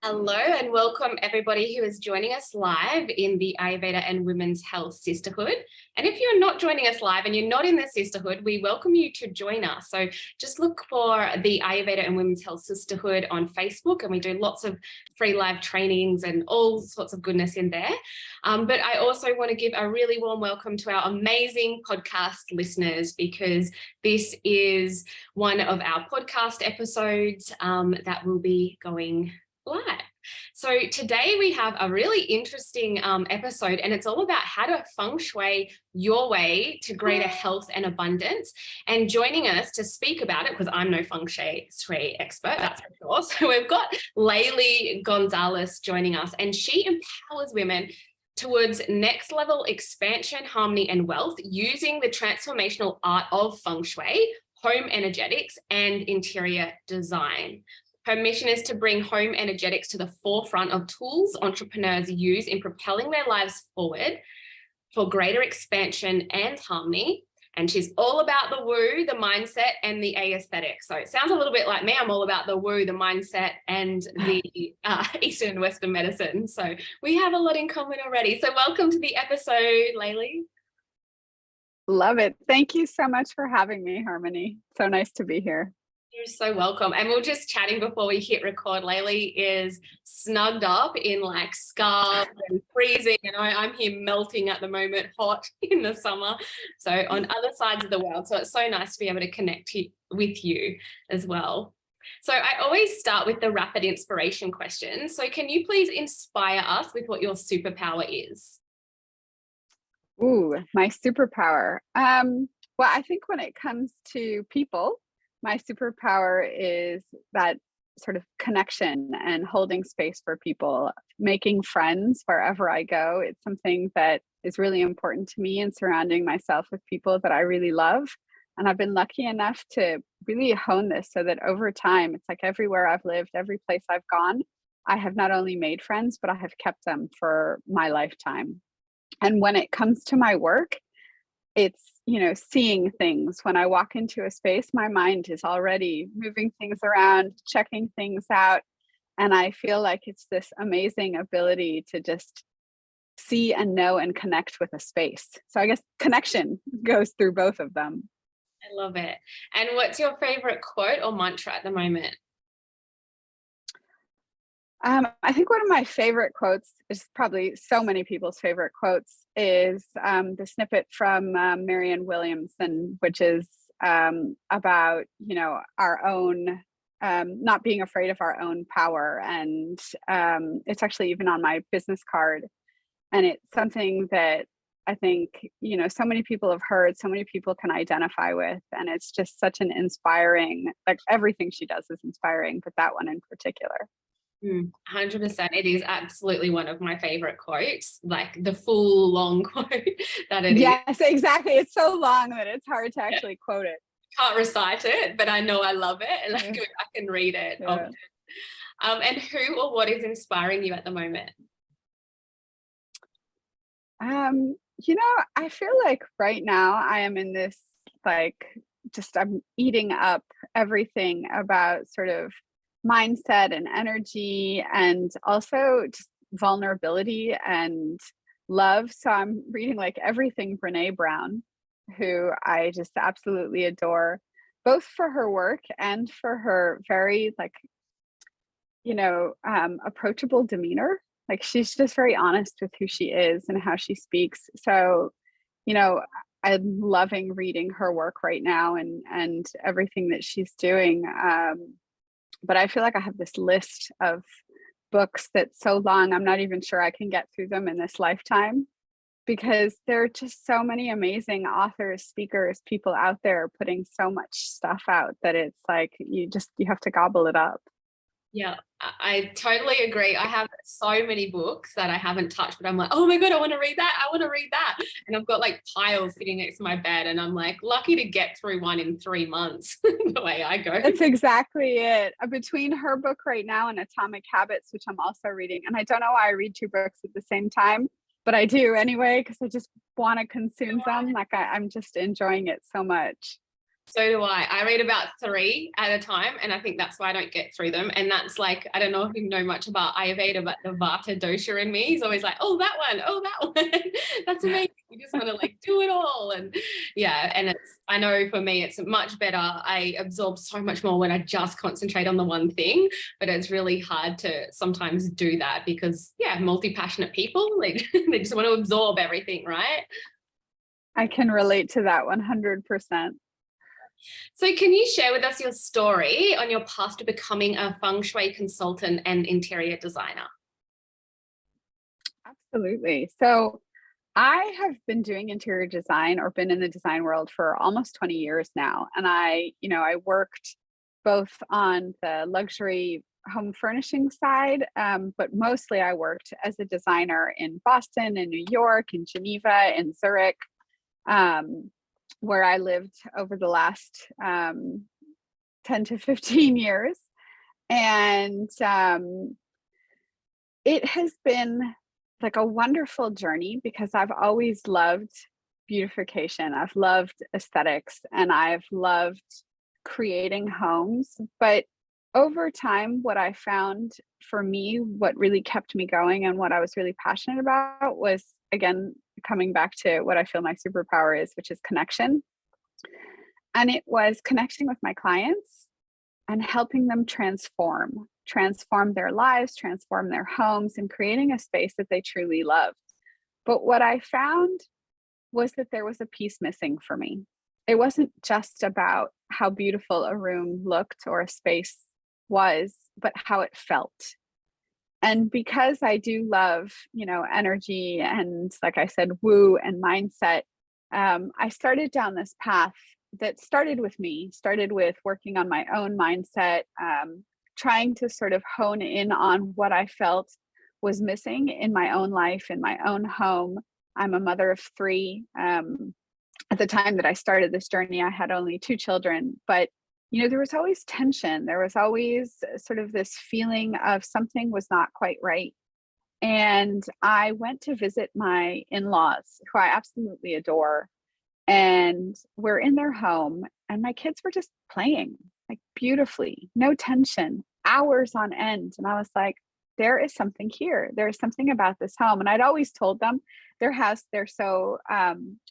Hello and welcome everybody who is joining us live in the Ayurveda and Women's Health Sisterhood. And if you're not joining us live and you're not in the sisterhood, we welcome you to join us. So just look for the Ayurveda and Women's Health Sisterhood on Facebook, and we do lots of free live trainings and all sorts of goodness in there. But I also want to give a really warm welcome to our amazing podcast listeners, because this is one of our podcast episodes that will be going live. So today we have a really interesting episode, and it's all about how to feng shui your way to greater health and abundance. And joining us to speak about it, because I'm no feng shui expert, that's for sure. So we've got Laili Gonzalez joining us, and she empowers women towards next level expansion, harmony, and wealth using the transformational art of feng shui, home energetics, and interior design. Her mission is to bring home energetics to the forefront of tools entrepreneurs use in propelling their lives forward for greater expansion and harmony. And she's all about the woo, the mindset, and the aesthetic. So it sounds a little bit like me. I'm all about the woo, the mindset, and the Eastern and Western medicine. So we have a lot in common already. So welcome to the episode, Laili. Love it. Thank you so much for having me, Harmony. So nice to be here. You're so welcome. And we were just chatting before we hit record. Laili is snugged up in like scarves and freezing, and I'm here melting at the moment, hot in the summer. So on other sides of the world. So it's so nice to be able to connect with you as well. So I always start with the rapid inspiration question. So can you please inspire us with what your superpower is? Ooh, my superpower. Well, I think when it comes to people, my superpower is that sort of connection and holding space for people, making friends wherever I go. It's something that is really important to me, and surrounding myself with people that I really love. And I've been lucky enough to really hone this so that over time, it's like everywhere I've lived, every place I've gone, I have not only made friends, but I have kept them for my lifetime. And when it comes to my work, it's, seeing things. When I walk into a space, my mind is already moving things around, checking things out. And I feel like it's this amazing ability to just see and know and connect with a space. So I guess connection goes through both of them. I love it. And what's your favorite quote or mantra at the moment? I think one of my favorite quotes is probably so many people's favorite quotes is the snippet from Marianne Williamson, which is about, our own, not being afraid of our own power. And it's actually even on my business card. And it's something that I think, so many people have heard, so many people can identify with. And it's just such an inspiring, like everything she does is inspiring, but that one in particular. 100%. It is absolutely one of my favorite quotes, like the full long quote that it is. Yes, exactly. It's so long that it's hard to actually quote it. Can't recite it, but I know I love it, and I can read it often. And who or what is inspiring you at the moment? I feel like right now I am in this, I'm eating up everything about sort of mindset and energy, and also just vulnerability and love. So I'm reading like everything Brene Brown, who I just absolutely adore, both for her work and for her very approachable demeanor. Like she's just very honest with who she is and how she speaks. So, I'm loving reading her work right now and everything that she's doing. But I feel like I have this list of books that's so long, I'm not even sure I can get through them in this lifetime, because there are just so many amazing authors, speakers, people out there putting so much stuff out that it's like you have to gobble it up. Yeah, I totally agree. I have so many books that I haven't touched, but I'm like, oh my God, I want to read that. I want to read that. And I've got like piles sitting next to my bed, and I'm like lucky to get through one in 3 months the way I go. That's exactly it. Between her book right now and Atomic Habits, which I'm also reading, and I don't know why I read 2 books at the same time, but I do anyway, because I just want to consume them. Like I'm just enjoying it so much. So do I. I read about 3 at a time, and I think that's why I don't get through them. And that's like, I don't know if you know much about Ayurveda, but the Vata dosha in me is always like, oh, that one, oh, that one. That's amazing. You just want to like do it all. And yeah, and it's, I know for me, it's much better. I absorb so much more when I just concentrate on the one thing, but it's really hard to sometimes do that because, yeah, multi-passionate people, like they just want to absorb everything, right? I can relate to that 100%. So can you share with us your story on your path to becoming a Feng Shui consultant and interior designer? Absolutely. So I have been doing interior design or been in the design world for almost 20 years now. And I worked both on the luxury home furnishing side, but mostly I worked as a designer in Boston, in New York, in Geneva, in Zurich, um, where I lived over the last 10 to 15 years. And it has been like a wonderful journey because I've always loved beautification. I've loved aesthetics and I've loved creating homes. But over time, what I found for me, what really kept me going and what I was really passionate about was, again, coming back to what I feel my superpower is, which is connection. And it was connecting with my clients and helping them transform their lives, transform their homes, and creating a space that they truly loved. But what I found was that there was a piece missing for me. It wasn't just about how beautiful a room looked or a space was, but how it felt. And because I do love, energy and, like I said, woo and mindset, I started down this path that started with working on my own mindset, trying to sort of hone in on what I felt was missing in my own life, in my own home. I'm a mother of 3. At the time that I started this journey, I had only 2 children, but there was always tension. There was always sort of this feeling of something was not quite right. And I went to visit my in-laws, who I absolutely adore. And we're in their home, and my kids were just playing like beautifully, no tension, hours on end. And I was like, there is something here. There's something about this home. And I'd always told them their house,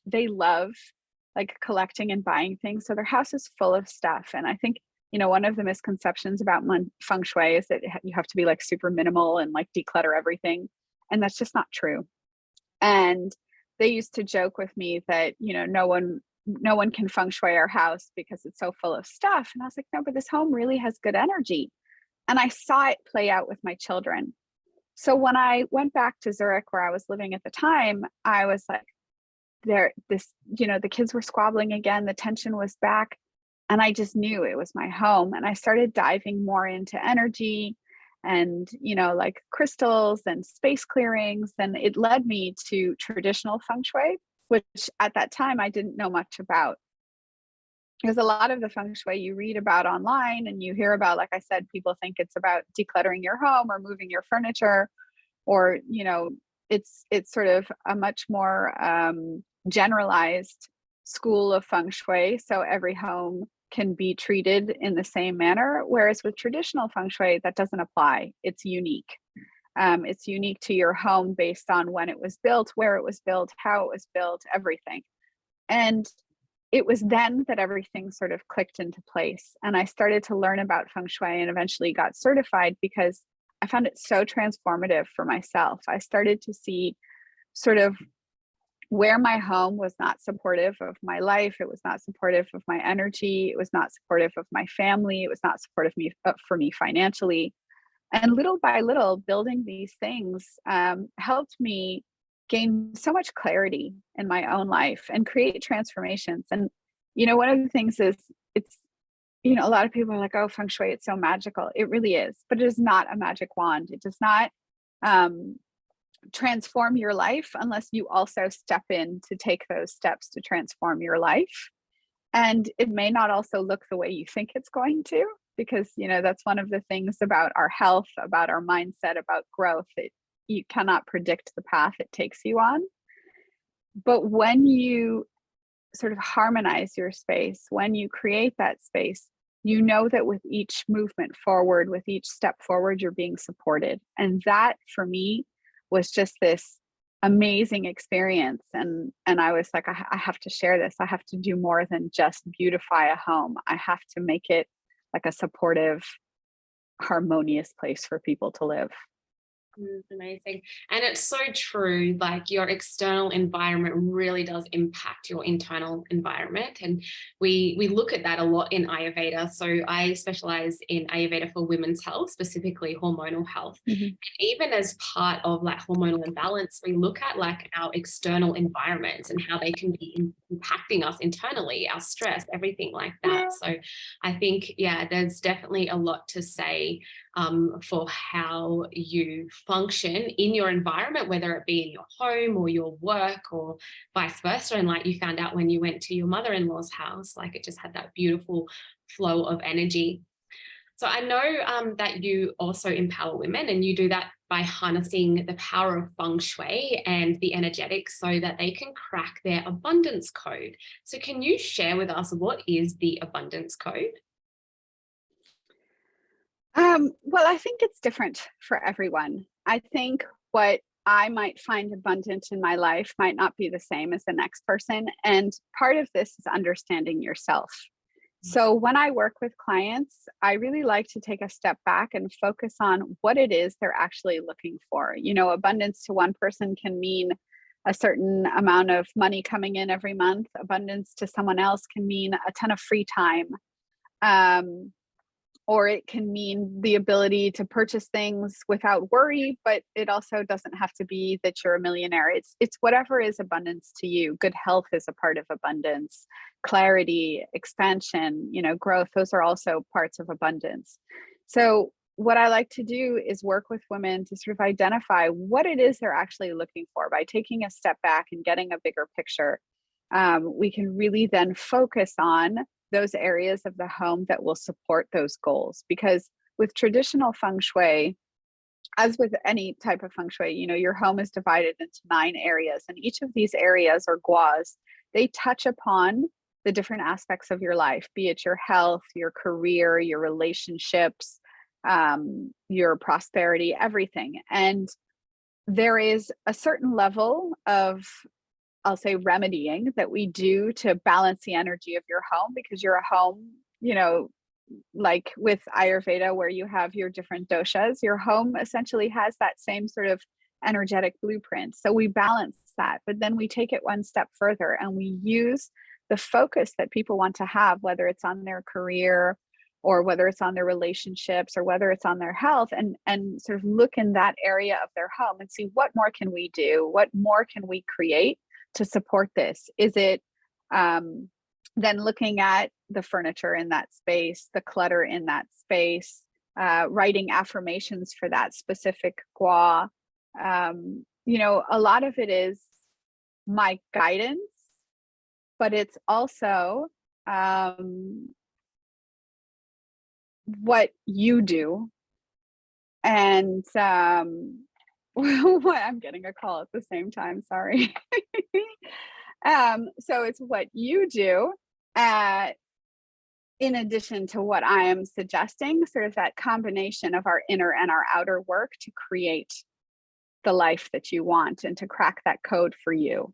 they love like collecting and buying things. So their house is full of stuff. And I think, one of the misconceptions about feng shui is that you have to be like super minimal and like declutter everything. And that's just not true. And they used to joke with me that, no one can feng shui our house because it's so full of stuff. And I was like, no, but this home really has good energy. And I saw it play out with my children. So when I went back to Zurich, where I was living at the time, I was like, the kids were squabbling again. The tension was back. And I just knew it was my home. And I started diving more into energy and, like crystals and space clearings. And it led me to traditional feng shui, which at that time I didn't know much about. Because a lot of the feng shui you read about online and you hear about, like I said, people think it's about decluttering your home or moving your furniture, or, it's sort of a much more generalized school of feng shui. So every home can be treated in the same manner. Whereas with traditional feng shui, that doesn't apply. It's unique. It's unique to your home based on when it was built, where it was built, how it was built, everything. And it was then that everything sort of clicked into place. And I started to learn about feng shui and eventually got certified because I found it so transformative for myself. I started to see sort of where my home was not supportive of my life. It was not supportive of my energy. It was not supportive of my family. It was not supportive for me financially. And little by little, building these things helped me gain so much clarity in my own life and create transformations. And, one of the things is it's, a lot of people are like, oh, feng shui, it's so magical. It really is, but it is not a magic wand. It does not transform your life unless you also step in to take those steps to transform your life. And it may not also look the way you think it's going to, because, that's one of the things about our health, about our mindset, about growth. You cannot predict the path it takes you on. But when you sort of harmonize your space, when you create that space, you know that with each movement forward, with each step forward, you're being supported. And that for me was just this amazing experience. And I was like, I have to share this. I have to do more than just beautify a home. I have to make it like a supportive, harmonious place for people to live. Amazing. And it's so true. Like your external environment really does impact your internal environment. And we look at that a lot in Ayurveda. So I specialize in Ayurveda for women's health, specifically hormonal health. Mm-hmm. And even as part of like hormonal imbalance, we look at like our external environments and how they can be impacting us internally, our stress, everything like that. So I think, yeah, there's definitely a lot to say for how you function in your environment, whether it be in your home or your work or vice versa. And like you found out when you went to your mother-in-law's house, like it just had that beautiful flow of energy. So I know that you also empower women, and you do that by harnessing the power of Feng Shui and the energetics so that they can crack their abundance code. So can you share with us, what is the abundance code? Well, I think it's different for everyone. I think what I might find abundant in my life might not be the same as the next person. And part of this is understanding yourself. So when I work with clients, I really like to take a step back and focus on what it is they're actually looking for. You know, abundance to one person can mean a certain amount of money coming in every month. Abundance to someone else can mean a ton of free time. Or it can mean the ability to purchase things without worry, but it also doesn't have to be that you're a millionaire. It's whatever is abundance to you. Good health is a part of abundance. Clarity, expansion, you know, growth, those are also parts of abundance. So what I like to do is work with women to sort of identify what it is they're actually looking for. By taking a step back and getting a bigger picture, we can really then focus on those areas of the home that will support those goals. Because with traditional feng shui, as with any type of feng shui, you know, your home is divided into 9 areas, and each of these areas, or guas, they touch upon the different aspects of your life, be it your health, your career, your relationships, your prosperity, everything. And there is a certain level of, I'll say, remedying that we do to balance the energy of your home, because you're a home, you know, like with Ayurveda, where you have your different doshas, your home essentially has that same sort of energetic blueprint. So we balance that, but then we take it one step further and we use the focus that people want to have, whether it's on their career or whether it's on their relationships or whether it's on their health, and sort of look in that area of their home and see what more can we do? What more can we create to support this? Is it then looking at the furniture in that space, the clutter in that space, writing affirmations for that specific gua? You know, a lot of it is my guidance, but it's also what you do. And what, I'm getting a call at the same time, sorry. So it's what you do in addition to what I am suggesting, sort of that combination of our inner and our outer work to create the life that you want and to crack that code for you.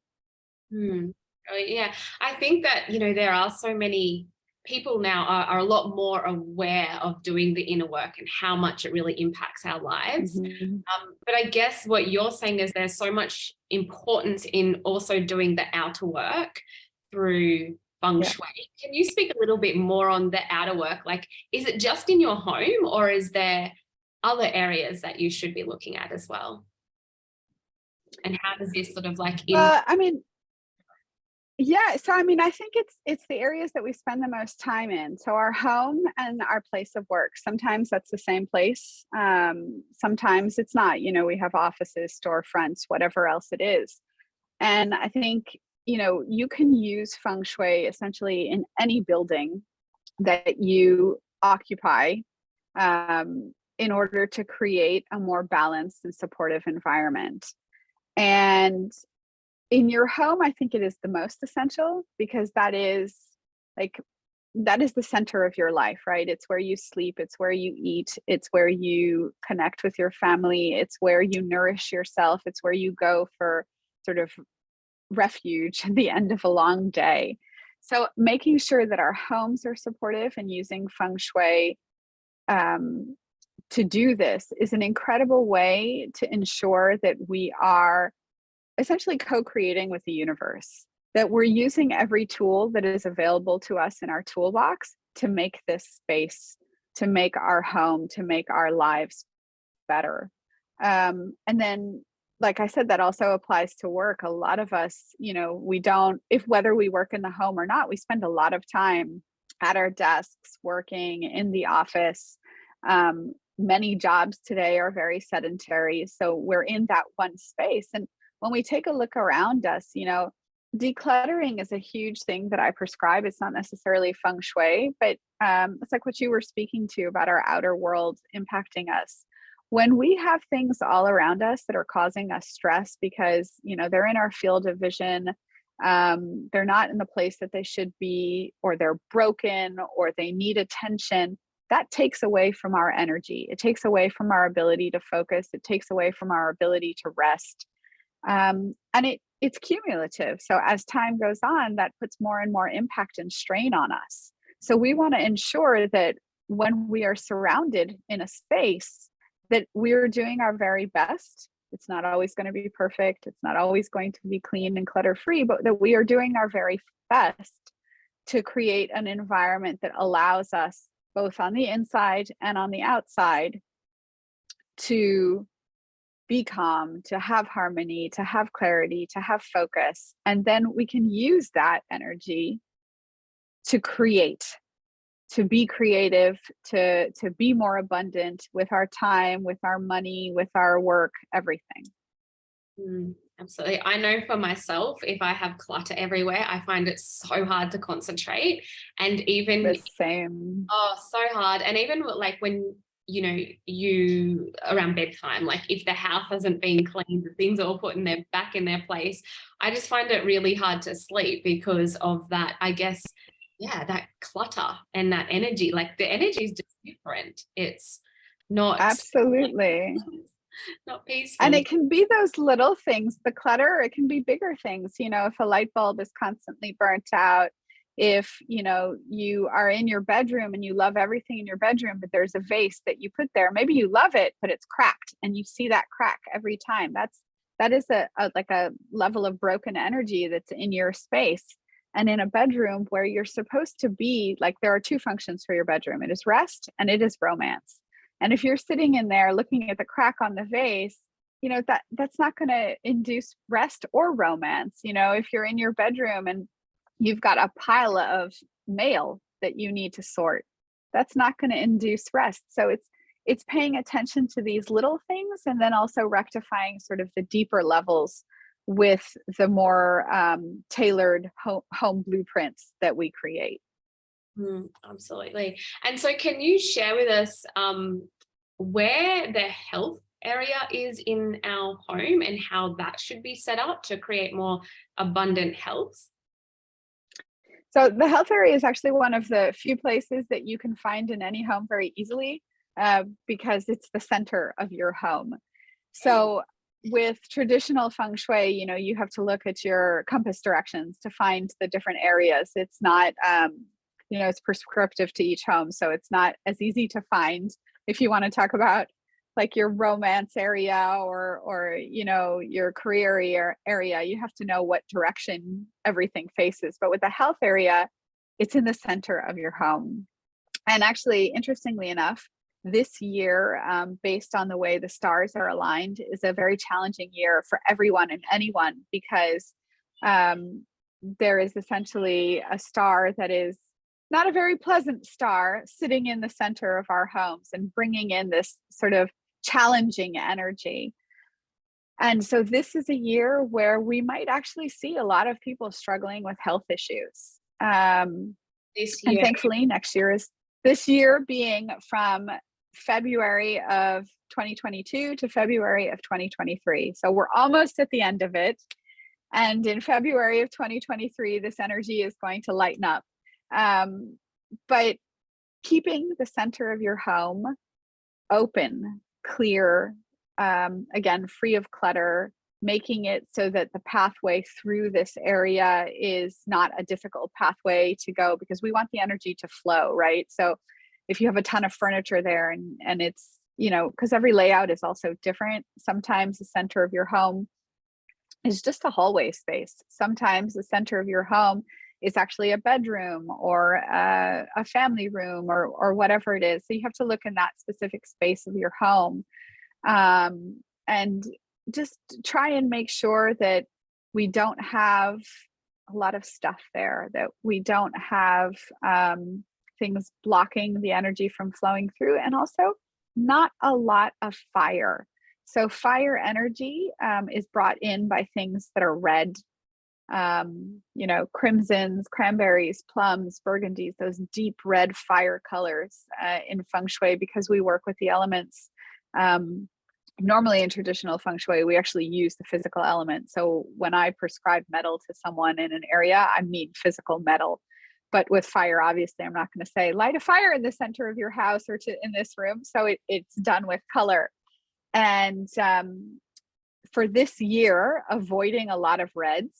Oh, yeah, I think that, you know, there are so many people now are a lot more aware of doing the inner work and how much it really impacts our lives. Mm-hmm. But I guess what you're saying is there's so much importance in also doing the outer work through Feng Yeah. Shui. Can you speak a little bit more on the outer work? Like, is it just in your home, or is there other areas that you should be looking at as well? And how does this sort of like I mean, yeah, so I mean, I think it's the areas that we spend the most time in. So our home and our place of work. Sometimes that's the same place. Sometimes it's not. You know, we have offices, storefronts, whatever else it is. And I think, you know, you can use feng shui essentially in any building that you occupy, in order to create a more balanced and supportive environment. And in your home, I think it is the most essential, because like that is the center of your life, right? It's where you sleep, it's where you eat, it's where you connect with your family, it's where you nourish yourself, it's where you go for sort of refuge at the end of a long day. So making sure that our homes are supportive and using feng shui um, to do this is an incredible way to ensure that we are essentially co-creating with the universe, that we're using every tool that is available to us in our toolbox to make this space, to make our home, to make our lives better. And then, like I said, that also applies to work. A lot of us, we don't, if whether we work in the home or not, we spend a lot of time at our desks working in the office. Many jobs today are very sedentary. So we're in that one space. And when we take a look around us, decluttering is a huge thing that I prescribe. It's not necessarily feng shui, but it's like what you were speaking to about our outer world impacting us. When we have things all around us that are causing us stress because, they're in our field of vision, they're not in the place that they should be, or they're broken, or they need attention, that takes away from our energy. It takes away from our ability to focus. It takes away from our ability to rest. And it's cumulative. So as time goes on, that puts more and more impact and strain on us. So we want to ensure that when we are surrounded in a space, that we're doing our very best. It's not always going to be perfect. It's not always going to be clean and clutter free, but that we are doing our very best to create an environment that allows us, both on the inside and on the outside, to be calm, to have harmony, to have clarity, to have focus. And then we can use that energy to create, to be creative, to be more abundant with our time, with our money, with our work, everything. Absolutely. I know for myself, if I have clutter everywhere, I find it so hard to concentrate. And even, The same. oh, so hard. And even like when, you around bedtime, like if the house hasn't been cleaned, the things are all put back in their place, I just find it really hard to sleep because of that, I guess. Yeah, that clutter and that energy, like the energy is just different. It's not Absolutely. not peaceful. And it can be those little things, the clutter, it can be bigger things. If a light bulb is constantly burnt out, if you are in your bedroom and you love everything in your bedroom, but there's a vase that you put there, maybe you love it, but it's cracked and you see that crack every time. That is like a level of broken energy that's in your space. And in a bedroom where you're supposed to be, like, there are two functions for your bedroom. It is rest and it is romance. And if you're sitting in there looking at the crack on the vase, that's not going to induce rest or romance. If you're in your bedroom and you've got a pile of mail that you need to sort, that's not going to induce rest. So it's paying attention to these little things, and then also rectifying sort of the deeper levels with the more tailored home blueprints that we create. Absolutely. And so can you share with us where the health area is in our home and how that should be set up to create more abundant health? So the health area is actually one of the few places that you can find in any home very easily, because it's the center of your home. So with traditional feng shui, you have to look at your compass directions to find the different areas. It's not, it's prescriptive to each home. So it's not as easy to find if you want to talk about like your romance area or your career area. You have to know what direction everything faces. But with the health area, it's in the center of your home. And actually, interestingly enough, this year, based on the way the stars are aligned, is a very challenging year for everyone and anyone, because there is essentially a star that is not a very pleasant star sitting in the center of our homes and bringing in this sort of challenging energy. And so this is a year where we might actually see a lot of people struggling with health issues. And thankfully, this year being from February of 2022 to February of 2023. So we're almost at the end of it. And in February of 2023, this energy is going to lighten up. But keeping the center of your home open, clear, again, free of clutter, making it so that the pathway through this area is not a difficult pathway to go, because we want the energy to flow, right? So if you have a ton of furniture there and it's, because every layout is also different. Sometimes the center of your home is just a hallway space. Sometimes the center of your home is actually a bedroom or a family room or whatever it is. So you have to look in that specific space of your home, and just try and make sure that we don't have a lot of stuff there, that we don't have things blocking the energy from flowing through, and also not a lot of fire. So fire energy is brought in by things that are red, crimsons, cranberries, plums, burgundies, those deep red fire colors in Feng Shui, because we work with the elements. Normally in traditional Feng Shui, we actually use the physical element. So when I prescribe metal to someone in an area, I mean physical metal. But with fire, obviously, I'm not going to say light a fire in the center of your house or in this room. So it's done with color. And for this year, avoiding a lot of reds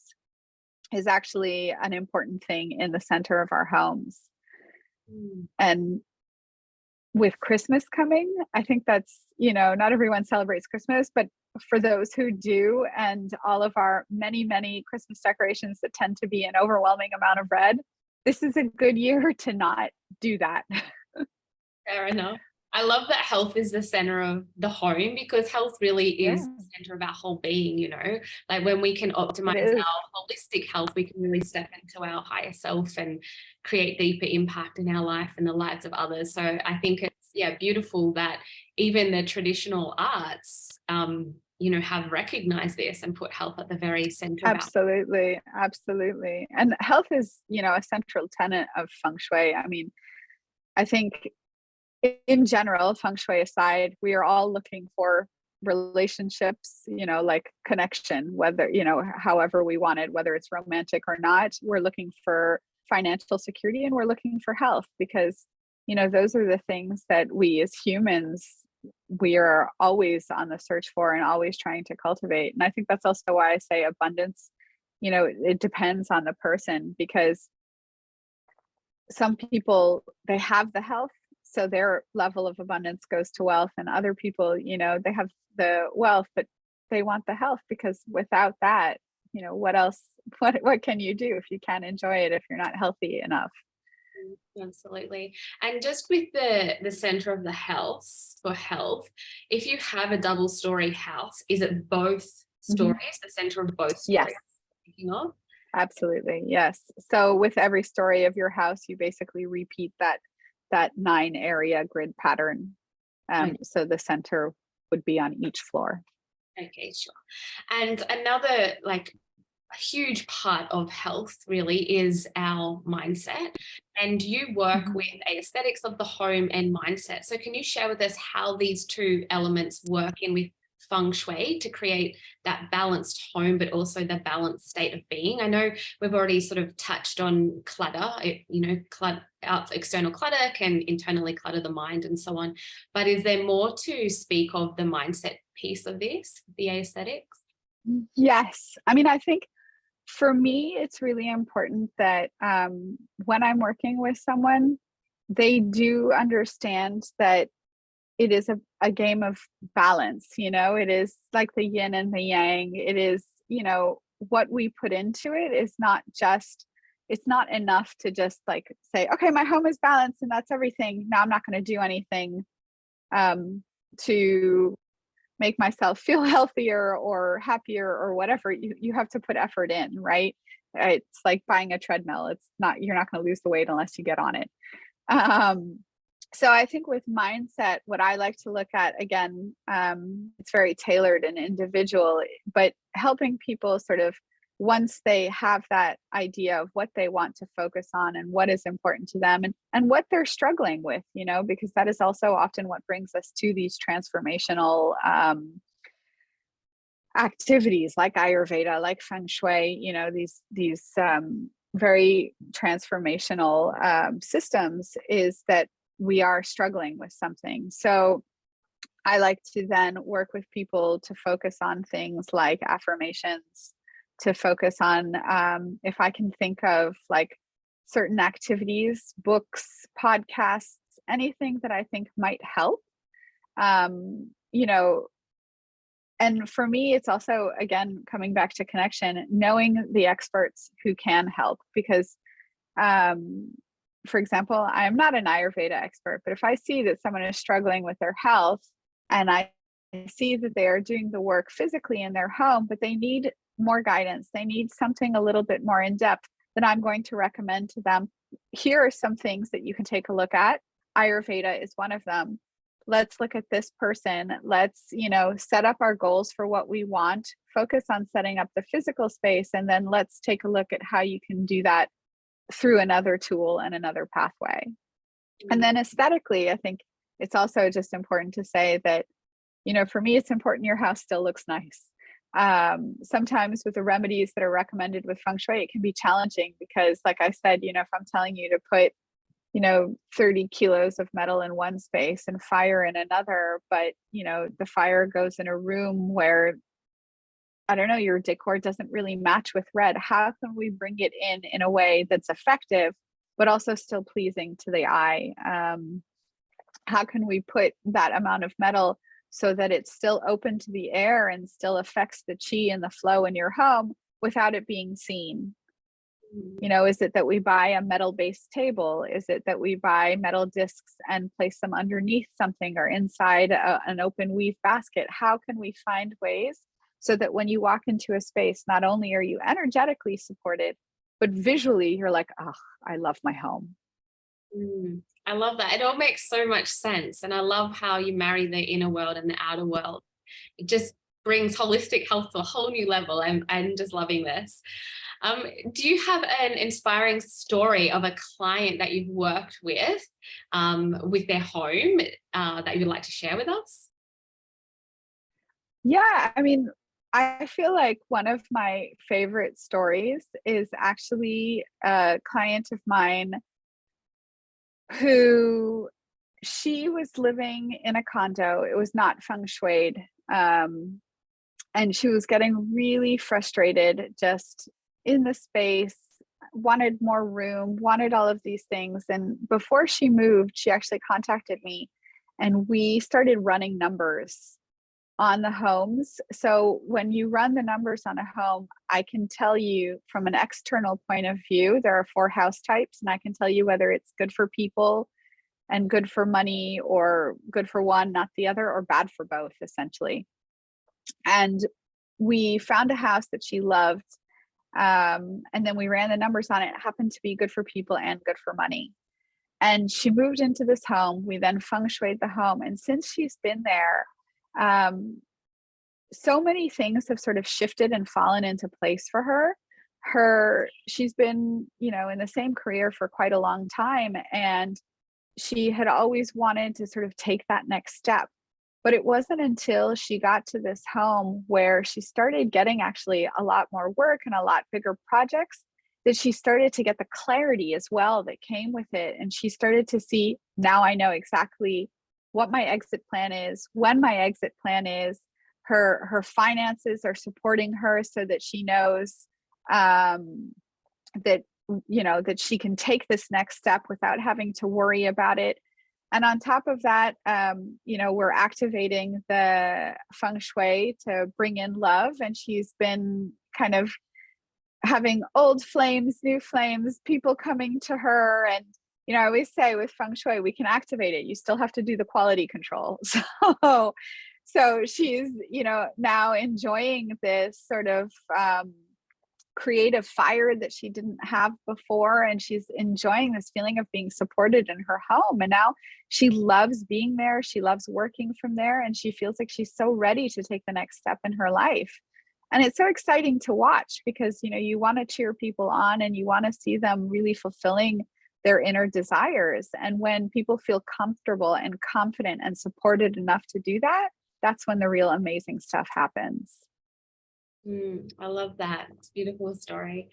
is actually an important thing in the center of our homes. And with Christmas coming, I think that's, not everyone celebrates Christmas, but for those who do, and all of our many, many Christmas decorations that tend to be an overwhelming amount of red, this is a good year to not do that. Fair enough. I love that health is the center of the home, because health really is Yeah. the center of our whole being, like when we can optimize our holistic health, we can really step into our higher self and create deeper impact in our life and the lives of others. So I think it's beautiful that even the traditional arts, have recognized this and put health at the very center of Absolutely. And health is, a central tenet of Feng Shui. I mean, I think in general, Feng Shui aside, we are all looking for relationships, like connection, whether, however we want it, whether it's romantic or not. We're looking for financial security, and we're looking for health, because, those are the things that we as humans, we are always on the search for and always trying to cultivate. And I think that's also why I say abundance, it depends on the person, because some people, they have the health, so their level of abundance goes to wealth, and other people, they have the wealth, but they want the health, because without that, what else, what can you do if you can't enjoy it, if you're not healthy enough? Absolutely. And just with the center of the house for health, if you have a double story house, is it both stories, the center of both stories? Yes. Absolutely. Yes. So with every story of your house, you basically repeat that 9 area grid pattern. So the center would be on each floor. Okay, sure. And another a huge part of health really is our mindset. And you work with aesthetics of the home and mindset. So can you share with us how these two elements work in with Feng Shui to create that balanced home, but also the balanced state of being? I know we've already sort of touched on clutter. External clutter can internally clutter the mind and so on. But is there more to speak of the mindset piece of this, the aesthetics? Yes. I mean, I think for me, it's really important that when I'm working with someone, they do understand that it is a game of balance. It is like the yin and the yang. It is, what we put into it is not just, it's not enough to just say, okay, my home is balanced and that's everything. Now I'm not going to do anything to make myself feel healthier or happier or whatever. You have to put effort in, right? It's like buying a treadmill. You're not going to lose the weight unless you get on it. So I think with mindset, what I like to look at, again, it's very tailored and individual, but helping people sort of, once they have that idea of what they want to focus on and what is important to them and what they're struggling with, because that is also often what brings us to these transformational activities like Ayurveda, like Feng Shui, these very transformational systems, is that we are struggling with something. So I like to then work with people to focus on things like affirmations, to focus on, if I can think of like certain activities, books, podcasts, anything that I think might help. Um, you know, and for me, it's also, again, coming back to connection, knowing the experts who can help. Because, um, for example, I'm not an Ayurveda expert, but if I see that someone is struggling with their health and I see that they are doing the work physically in their home, but they need more guidance, they need something a little bit more in depth, then I'm going to recommend to them, here are some things that you can take a look at. Ayurveda is one of them. Let's look at this person. Let's, set up our goals for what we want, focus on setting up the physical space, and then let's take a look at how you can do that through another tool and another pathway. And then aesthetically, I think it's also just important to say that, for me, it's important your house still looks nice. Sometimes with the remedies that are recommended with Feng Shui, it can be challenging because, like I said, if I'm telling you to put 30 kilos of metal in one space and fire in another, but the fire goes in a room where, I don't know, your decor doesn't really match with red. How can we bring it in a way that's effective but also still pleasing to the eye? How can we put that amount of metal so that it's still open to the air and still affects the chi and the flow in your home without it being seen? Is it that we buy a metal-based table? Is it that we buy metal discs and place them underneath something or inside an open weave basket? How can we find ways so that when you walk into a space, not only are you energetically supported, but visually you're like, oh, I love my home. I love that. It all makes so much sense. And I love how you marry the inner world and the outer world. It just brings holistic health to a whole new level. I'm just loving this. Do you have an inspiring story of a client that you've worked with their home that you'd like to share with us? Yeah, I mean, I feel like one of my favorite stories is actually a client of mine who, she was living in a condo. It was not feng shuied. And she was getting really frustrated just in the space, wanted more room, wanted all of these things. And before she moved, she actually contacted me and we started running numbers on the homes. So when you run the numbers on a home, I can tell you from an external point of view, there are 4 house types, and I can tell you whether it's good for people and good for money, or good for one, not the other, or bad for both, essentially. And we found a house that she loved. And then we ran the numbers on it. It happened to be good for people and good for money. And she moved into this home. We then feng shuied the home. And since she's been there, so many things have sort of shifted and fallen into place for her. She's been, in the same career for quite a long time. And she had always wanted to sort of take that next step. But it wasn't until she got to this home where she started getting actually a lot more work and a lot bigger projects that she started to get the clarity as well that came with it. And she started to see, now I know exactly what my exit plan is, when my exit plan is. Her finances are supporting her so that she knows that that she can take this next step without having to worry about it. And on top of that, we're activating the feng shui to bring in love. And she's been kind of having old flames, new flames, people coming to her. And, I always say with feng shui, we can activate it. You still have to do the quality control. So she's, now enjoying this sort of creative fire that she didn't have before, and she's enjoying this feeling of being supported in her home. And now she loves being there, she loves working from there, and she feels like she's so ready to take the next step in her life. And it's so exciting to watch because you want to cheer people on and you want to see them really fulfilling their inner desires. And when people feel comfortable and confident and supported enough to do that, that's when the real amazing stuff happens. I love that. It's a beautiful story.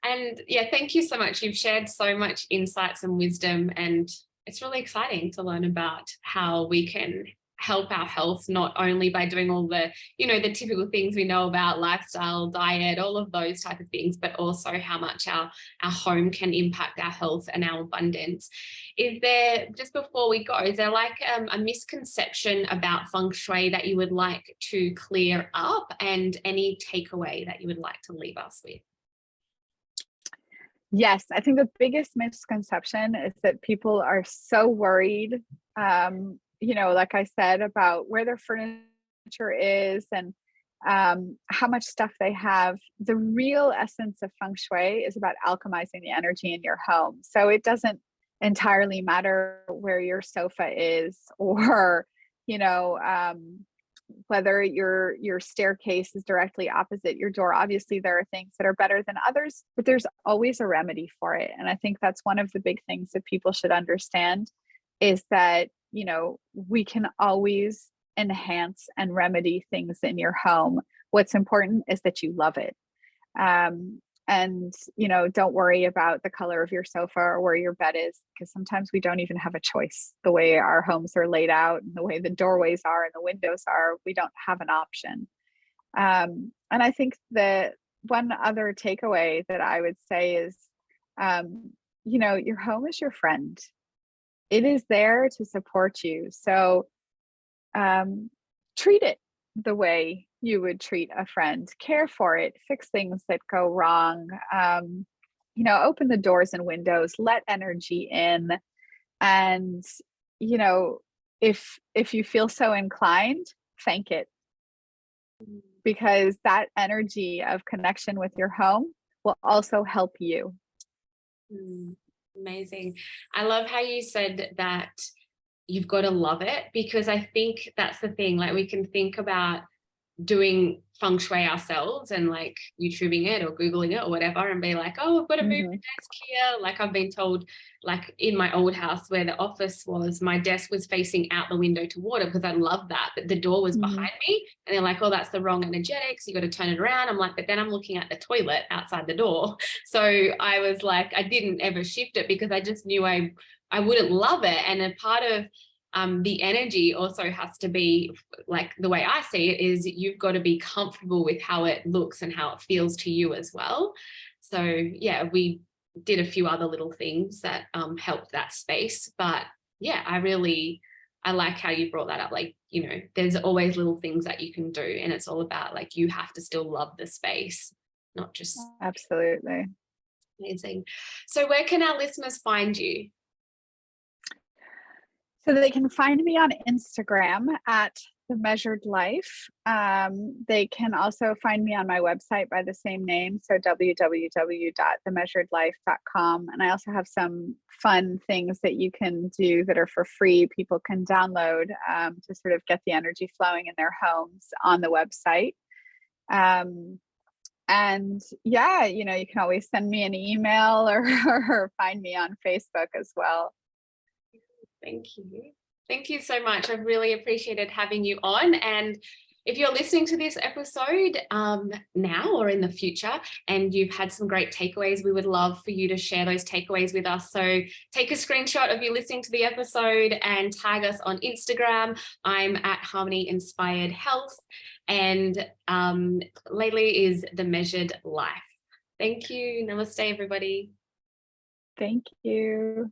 And yeah, thank you so much. You've shared so much insights and wisdom, and it's really exciting to learn about how we can help our health, not only by doing all the, the typical things we know about lifestyle, diet, all of those type of things, but also how much our home can impact our health and our abundance. Is there, just before we go, is there like a misconception about Feng Shui that you would like to clear up, and any takeaway that you would like to leave us with? Yes, I think the biggest misconception is that people are so worried, like I said, about where their furniture is and how much stuff they have. The real essence of Feng Shui is about alchemizing the energy in your home. So it doesn't entirely matter where your sofa is, or, you know, whether your staircase is directly opposite your door. Obviously there are things that are better than others, but there's always a remedy for it. And I think that's one of the big things that people should understand, is that, we can always enhance and remedy things in your home. What's important is that you love it. And don't worry about the color of your sofa or where your bed is, because sometimes we don't even have a choice. The way our homes are laid out and the way the doorways are and the windows are, we don't have an option. And I think the one other takeaway that I would say is, your home is your friend. It is there to support you. So treat it the way you would treat a friend. Care for it, fix things that go wrong, open the doors and windows, let energy in. And, if you feel so inclined, thank it, because that energy of connection with your home will also help you. Amazing. I love how you said that you've got to love it, because I think that's the thing. Like, we can think about doing Feng Shui ourselves and like YouTubing it or Googling it or whatever and be like, oh, I've got to move the desk here. Like, I've been told, like in my old house where the office was, my desk was facing out the window to water, because I love that, but the door was behind me, and they're like, oh, that's the wrong energetics, you got to turn it around. I'm like, but then I'm looking at the toilet outside the door. So I was like, I didn't ever shift it because I just knew I wouldn't love it. And a part of the energy also has to be, like, the way I see it is, you've got to be comfortable with how it looks and how it feels to you as well. So yeah, we did a few other little things that helped that space. But yeah, I like how you brought that up. Like, there's always little things that you can do, and it's all about, like, you have to still love the space, not just. Absolutely. Amazing. So where can our listeners find you? So they can find me on Instagram at The Measured Life. They can also find me on my website by the same name, so www.themeasuredlife.com. And I also have some fun things that you can do that are for free. People can download to sort of get the energy flowing in their homes on the website. And yeah, you can always send me an email or find me on Facebook as well. Thank you. Thank you so much. I've really appreciated having you on. And if you're listening to this episode now or in the future, and you've had some great takeaways, we would love for you to share those takeaways with us. So take a screenshot of you listening to the episode and tag us on Instagram. I'm at Harmony Inspired Health, and Laili is The Measured Life. Thank you. Namaste, everybody. Thank you.